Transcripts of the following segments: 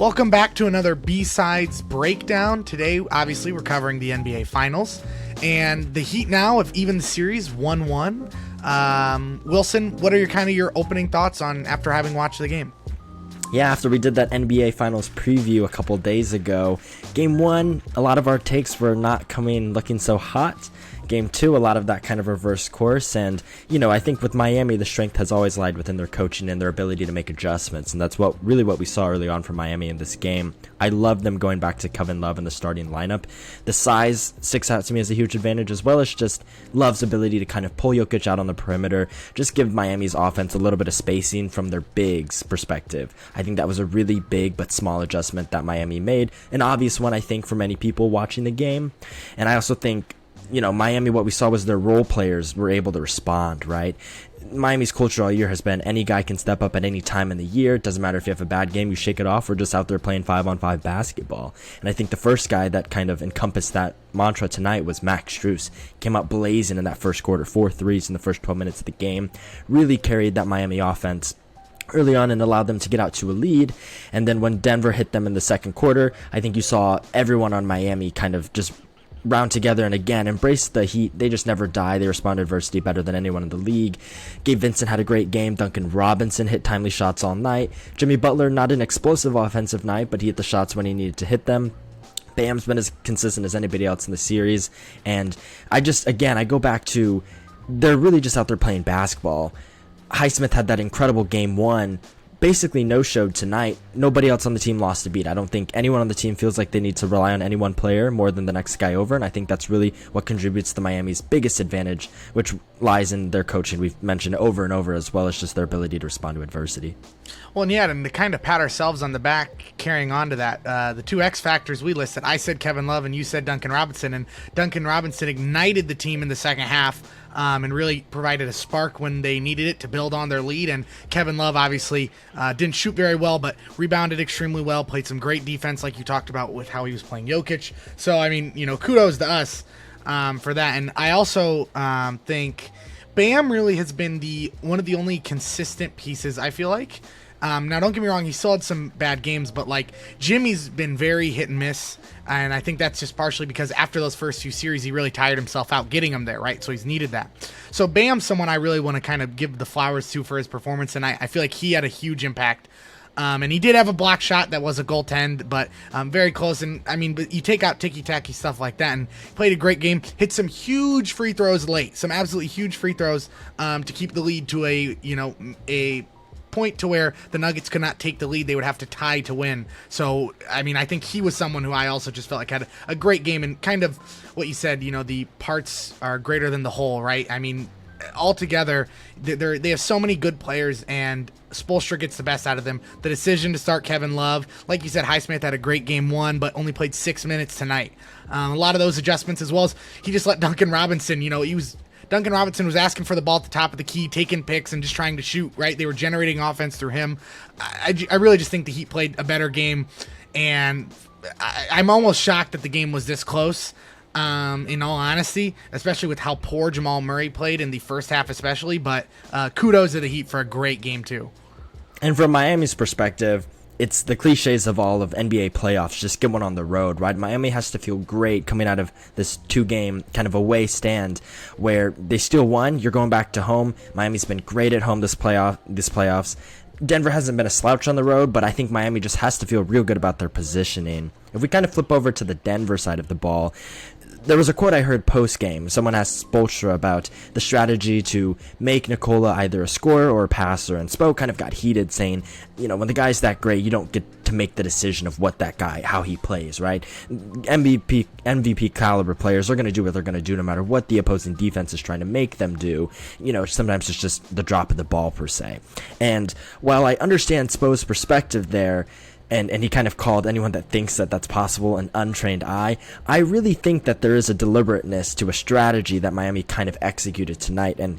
Welcome back to another B-Sides breakdown. Today, obviously, we're covering the NBA Finals. And the Heat now have evened the series 1-1. Wilson, what are your opening thoughts on after having watched the game? Yeah, after we did that NBA Finals preview a couple days ago, Game 1, a lot of our takes were not looking so hot. Game 2, a lot of that kind of reverse course, and I think with Miami, the strength has always lied within their coaching and their ability to make adjustments, and that's what we saw early on from Miami in this game. I love them going back to Kevin Love in the starting lineup. The size sticks out to me as a huge advantage, as well as just Love's ability to kind of pull Jokic out on the perimeter, just give Miami's offense a little bit of spacing from their bigs perspective. I think that was a really big but small adjustment that Miami made, an obvious one I think for many people watching the game, and I also think Miami, what we saw was their role players were able to respond, right? Miami's culture all year has been any guy can step up at any time in the year. It doesn't matter if you have a bad game, you shake it off. We're just out there playing 5-on-5 basketball. And I think the first guy that kind of encompassed that mantra tonight was Max Strus. Came out blazing in that first quarter, 4 threes in the first 12 minutes of the game. Really carried that Miami offense early on and allowed them to get out to a lead. And then when Denver hit them in the second quarter, I think you saw everyone on Miami kind of just round together and again embrace the Heat. They just never die. They respond to adversity better than anyone in the league. Gabe Vincent had a great game. Duncan Robinson hit timely shots all night. Jimmy Butler, not an explosive offensive night, but he hit the shots when he needed to hit them. Bam's been as consistent as anybody else in the series, and I go back to they're really just out there playing basketball. Highsmith had that incredible game 1, basically no-showed tonight. Nobody else on the team lost a beat. I don't think anyone on the team feels like they need to rely on any one player more than the next guy over, and I think that's really what contributes to Miami's biggest advantage, which lies in their coaching. We've mentioned over and over, as well as just their ability to respond to adversity. Well, and to kind of pat ourselves on the back, carrying on to that, the two X factors we listed, I said Kevin Love and you said Duncan Robinson, and Duncan Robinson ignited the team in the second half and really provided a spark when they needed it to build on their lead. And Kevin Love obviously didn't shoot very well, but rebounded extremely well, played some great defense like you talked about with how he was playing Jokic. So, kudos to us for that. And I also think Bam really has been one of the only consistent pieces, I feel like. Now, don't get me wrong, he still had some bad games, but Jimmy's been very hit and miss, and I think that's just partially because after those first few series, he really tired himself out getting him there, right? So he's needed that. So Bam's someone I really want to kind of give the flowers to for his performance, and I feel like he had a huge impact. And he did have a block shot that was a goaltend, but very close. And but you take out ticky-tacky stuff like that, and played a great game. Hit some huge free throws late, some absolutely huge free throws to keep the lead to a point to where the Nuggets could not take the lead. They would have to tie to win. So, I think he was someone who I also just felt like had a great game, and kind of what you said, the parts are greater than the whole, right? Altogether, they have so many good players, and Spoelstra gets the best out of them. The decision to start Kevin Love, like you said, Highsmith had a great game 1, but only played 6 minutes tonight. A lot of those adjustments, as well as he just let Duncan Robinson, Duncan Robinson was asking for the ball at the top of the key, taking picks, and just trying to shoot, right? They were generating offense through him. I really just think the Heat played a better game, and I'm almost shocked that the game was this close, in all honesty, especially with how poor Jamal Murray played in the first half especially, but kudos to the Heat for a great game too. And from Miami's perspective, it's the cliches of all of NBA playoffs, just get one on the road, right? Miami has to feel great coming out of this 2-game kind of away stand where they still won. You're going back to home. Miami's been great at home this playoffs. Denver hasn't been a slouch on the road, but I think Miami just has to feel real good about their positioning. If we kind of flip over to the Denver side of the ball, there was a quote I heard post-game. Someone asked Spoelstra about the strategy to make Nikola either a scorer or a passer, and Spo kind of got heated, saying, when the guy's that great, you don't get to make the decision of what that guy, how he plays, right? MVP caliber players are going to do what they're going to do no matter what the opposing defense is trying to make them do. Sometimes it's just the drop of the ball per se. And while I understand Spo's perspective there, and he kind of called anyone that thinks that that's possible an untrained eye, I really think that there is a deliberateness to a strategy that Miami kind of executed tonight. And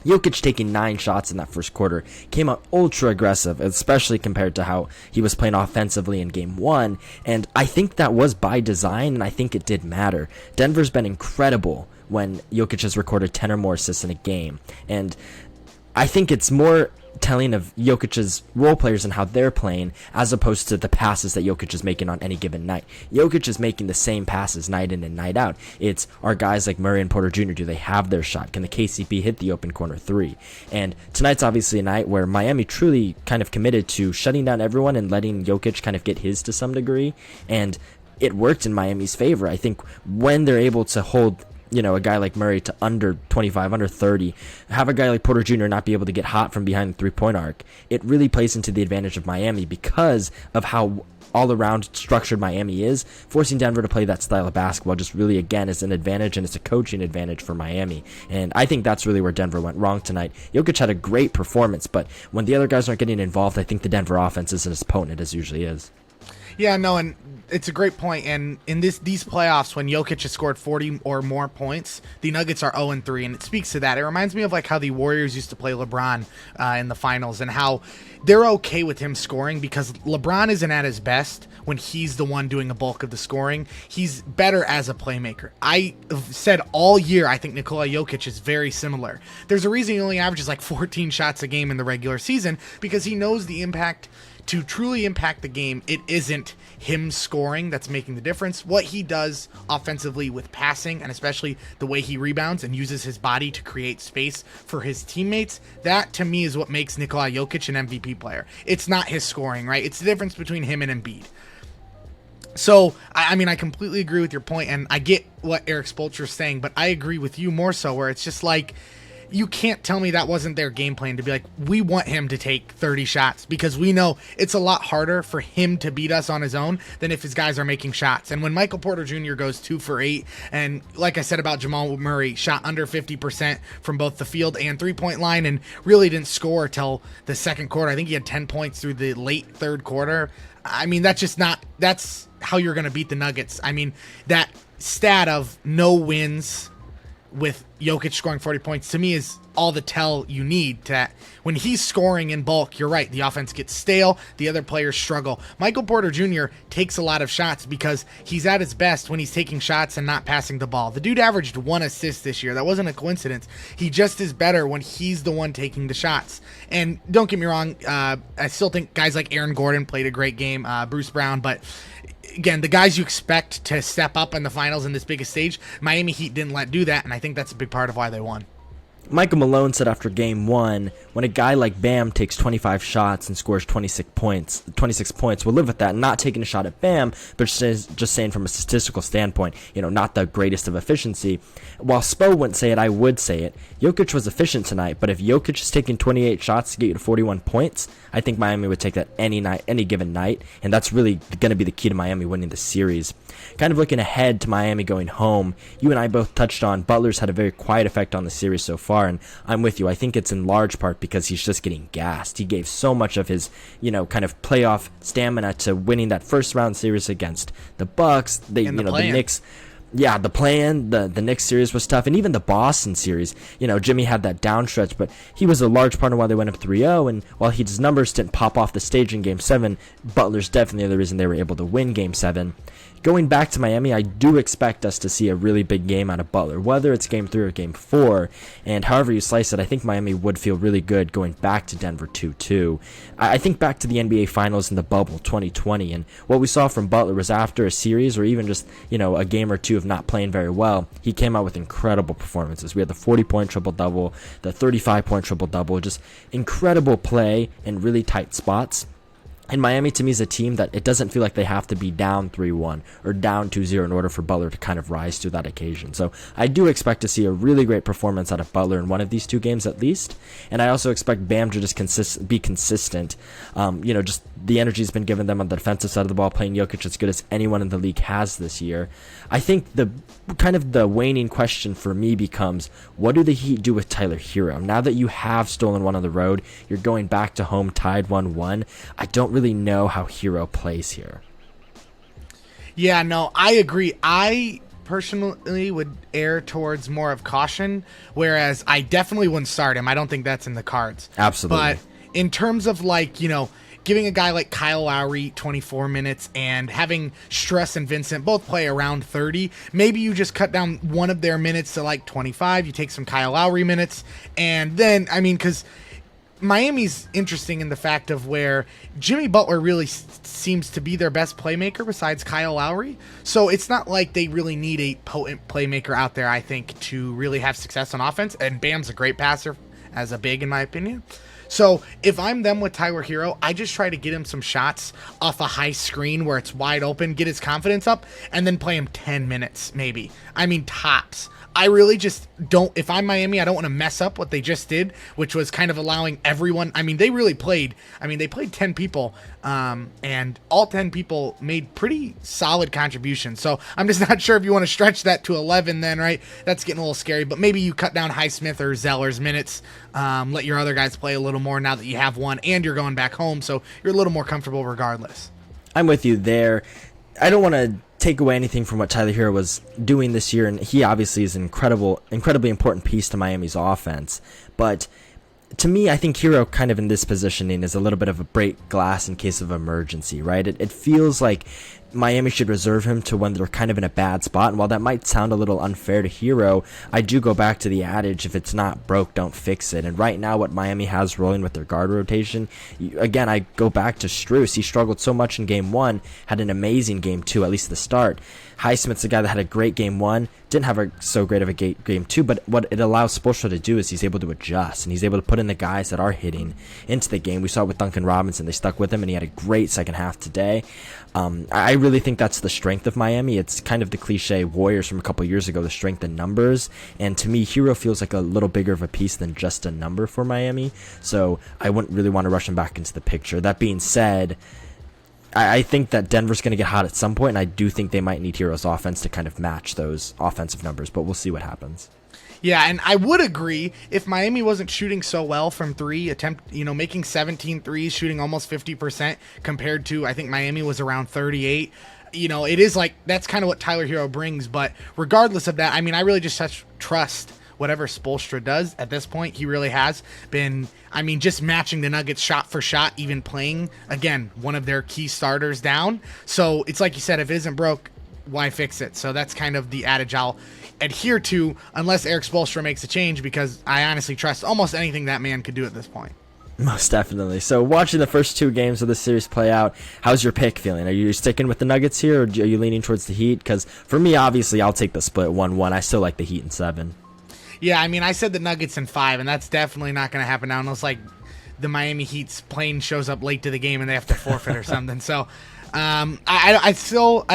Jokic taking 9 shots in that first quarter came out ultra aggressive, especially compared to how he was playing offensively in game 1. And I think that was by design, and I think it did matter. Denver's been incredible when Jokic has recorded 10 or more assists in a game. And I think it's more telling of Jokic's role players and how they're playing, as opposed to the passes that Jokic is making on any given night. Jokic is making the same passes night in and night out. It's, are guys like Murray and Porter Jr., do they have their shot? Can the KCP hit the open corner three? And tonight's obviously a night where Miami truly kind of committed to shutting down everyone and letting Jokic kind of get his to some degree, and it worked in Miami's favor. I think when they're able to hold a guy like Murray to under 25, under 30, have a guy like Porter Jr. not be able to get hot from behind the three-point arc, it really plays into the advantage of Miami because of how all-around structured Miami is. Forcing Denver to play that style of basketball just really, again, is an advantage, and it's a coaching advantage for Miami. And I think that's really where Denver went wrong tonight. Jokic had a great performance, but when the other guys aren't getting involved, I think the Denver offense isn't as potent as it usually is. Yeah, no, and it's a great point. And in these playoffs, when Jokic has scored 40 or more points, the Nuggets are 0-3, and it speaks to that. It reminds me of like how the Warriors used to play LeBron in the finals, and how they're okay with him scoring because LeBron isn't at his best when he's the one doing the bulk of the scoring. He's better as a playmaker. I have said all year I think Nikola Jokic is very similar. There's a reason he only averages like 14 shots a game in the regular season, because he knows the impact. To truly impact the game, it isn't him scoring that's making the difference. What he does offensively with passing, and especially the way he rebounds and uses his body to create space for his teammates, that to me is what makes Nikola Jokic an MVP player. It's not his scoring, right? It's the difference between him and Embiid. So, I mean, I completely agree with your point, and I get what Eric Spoelstra is saying, but I agree with you more so, where it's just like, you can't tell me that wasn't their game plan to be like, we want him to take 30 shots, because we know it's a lot harder for him to beat us on his own than if his guys are making shots. And when Michael Porter Jr. goes 2 for 8, and like I said about Jamal Murray, shot under 50% from both the field and three-point line, and really didn't score till the second quarter. I think he had 10 points through the late third quarter. I mean, that's how you're going to beat the Nuggets. I mean, that stat of no wins with Jokic scoring 40 points, to me, is all the tell you need. To when he's scoring in bulk, you're right, the offense gets stale, the other players struggle. Michael Porter Jr. takes a lot of shots because he's at his best when he's taking shots and not passing the ball. The dude averaged 1 assist this year. That wasn't a coincidence. He just is better when he's the one taking the shots. And don't get me wrong, I still think guys like Aaron Gordon played a great game, Bruce Brown, but again, the guys you expect to step up in the finals in this biggest stage, Miami Heat didn't do that, and I think that's a big part of why they won. Michael Malone said after game 1, when a guy like Bam takes 25 shots and scores 26 points, we'll live with that. Not taking a shot at Bam, but just saying from a statistical standpoint, not the greatest of efficiency. While Spo wouldn't say it, I would say it. Jokic was efficient tonight, but if Jokic is taking 28 shots to get you to 41 points, I think Miami would take that any night, any given night, and that's really going to be the key to Miami winning the series. Kind of looking ahead to Miami going home, you and I both touched on Butler's had a very quiet effect on the series so far, and I'm with you. I think it's in large part because he's just getting gassed. He gave so much of his, kind of playoff stamina to winning that first round series against the Bucks, the Knicks. Yeah, the play-in, the Knicks series was tough, and even the Boston series, Jimmy had that down stretch, but he was a large part of why they went up 3-0, and while his numbers didn't pop off the stage in Game 7, Butler's definitely the reason they were able to win Game 7. Going back to Miami, I do expect us to see a really big game out of Butler, whether it's Game 3 or Game 4, and however you slice it, I think Miami would feel really good going back to Denver 2-2. I think back to the NBA Finals in the bubble 2020, and what we saw from Butler was after a series or even just, a game or two of not playing very well, he came out with incredible performances. We had the 40-point triple-double, the 35-point triple-double, just incredible play in really tight spots. And Miami, to me, is a team that it doesn't feel like they have to be down 3-1 or down 2-0 in order for Butler to kind of rise to that occasion. So I do expect to see a really great performance out of Butler in one of these two games at least. And I also expect Bam to just be consistent. Just the energy has been given them on the defensive side of the ball, playing Jokic as good as anyone in the league has this year. I think the waning question for me becomes, what do the Heat do with Tyler Hero? Now that you have stolen one on the road, you're going back to home tied 1-1. I don't really know how Hero plays here. Yeah, no, I agree. I personally would err towards more of caution, whereas I definitely wouldn't start him. I don't think that's in the cards. Absolutely. But in terms of giving a guy like Kyle Lowry 24 minutes and having Struss and Vincent both play around 30, maybe you just cut down one of their minutes to 25. You take some Kyle Lowry minutes, and then, because Miami's interesting in the fact of where Jimmy Butler really seems to be their best playmaker besides Kyle Lowry. So it's not like they really need a potent playmaker out there, I think, to really have success on offense. And Bam's a great passer as a big, in my opinion. So if I'm them with Tyler Hero, I just try to get him some shots off a high screen where it's wide open, get his confidence up, and then play him 10 minutes, maybe. I mean, tops. I really just don't, if I'm Miami, I don't want to mess up what they just did, which was kind of allowing everyone, I mean, they really played, they played 10 people, and all 10 people made pretty solid contributions. So I'm just not sure if you want to stretch that to 11 then, right? That's getting a little scary, but maybe you cut down Highsmith or Zeller's minutes, let your other guys play a little more now that you have one and you're going back home, so you're a little more comfortable regardless. I'm with you there. I don't want to take away anything from what Tyler Hero was doing this year, and he obviously is an incredibly important piece to Miami's offense. But to me, I think Hero kind of in this positioning is a little bit of a break glass in case of emergency, right? It feels like Miami should reserve him to when they're kind of in a bad spot. And while that might sound a little unfair to Hero, I do go back to the adage, if it's not broke, don't fix it. And right now what Miami has rolling with their guard rotation, again, I go back to Strus. He struggled so much in game one, had an amazing game two, at least the start. Highsmith's a guy that had a great game one, didn't have so great of a game two, but what it allows Spoelstra to do is he's able to adjust, and he's able to put in the guys that are hitting into the game. We saw it with Duncan Robinson. They stuck with him, and he had a great second half today. I really think that's the strength of Miami. It's kind of the cliche Warriors from a couple years ago, the strength in numbers. And to me, Hero feels like a little bigger of a piece than just a number for Miami. So I wouldn't really want to rush him back into the picture. That being said, I think that Denver's going to get hot at some point, and I do think they might need Hero's offense to kind of match those offensive numbers, but we'll see what happens. Yeah, and I would agree if Miami wasn't shooting so well from three, making 17 threes, shooting almost 50% compared to, I think Miami was around 38. It is like, that's kind of what Tyler Hero brings, but regardless of that, I really just trust whatever Spoelstra does at this point. He really has been, just matching the Nuggets shot for shot, even playing, again, one of their key starters down. So it's like you said, if it isn't broke, why fix it? So that's kind of the adage I'll adhere to unless Eric Spoelstra makes a change, because I honestly trust almost anything that man could do at this point. Most definitely. So watching the first two games of the series play out, how's your pick feeling? Are you sticking with the Nuggets here, or are you leaning towards the Heat? Because for me, obviously, I'll take the split 1-1. I still like the Heat in 7. Yeah, I said the Nuggets in 5, and that's definitely not going to happen now unless, the Miami Heat's plane shows up late to the game and they have to forfeit or something. So I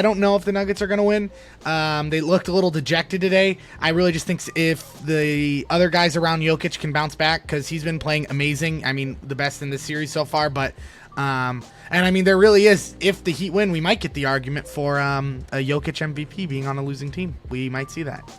don't know if the Nuggets are going to win. They looked a little dejected today. I really just think if the other guys around Jokic can bounce back, because he's been playing amazing. The best in this series so far. But there really is. If the Heat win, we might get the argument for a Jokic MVP being on a losing team. We might see that.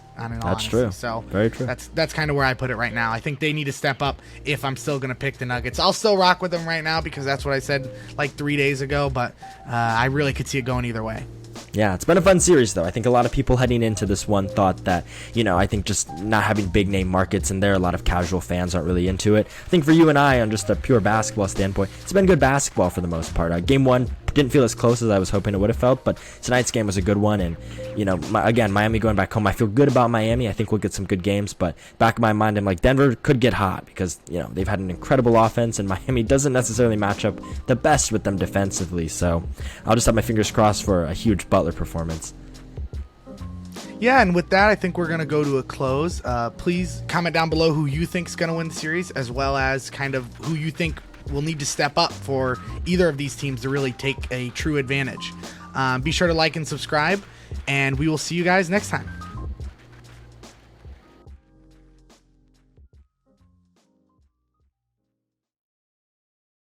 That's true. So very true. That's kind of where I put it right now. I think they need to step up if I'm still going to pick the Nuggets. I'll still rock with them right now because that's what I said 3 days ago, but I really could see it going either way. Yeah, it's been a fun series, though. I think a lot of people heading into this one thought that, I think just not having big-name markets in there, a lot of casual fans aren't really into it. I think for you and I, on just a pure basketball standpoint, it's been good basketball for the most part. Game one didn't feel as close as I was hoping it would have felt, but tonight's game was a good one, and, again, Miami going back home, I feel good about Miami. I think we'll get some good games, but back in my mind, I'm like, Denver could get hot because, they've had an incredible offense, and Miami doesn't necessarily match up the best with them defensively, so I'll just have my fingers crossed for a huge Butler performance. Yeah, and with that, I think we're going to go to a close. Please comment down below who you think is going to win the series, as well as kind of who you think will need to step up for either of these teams to really take a true advantage. Be sure to like and subscribe, and we will see you guys next time.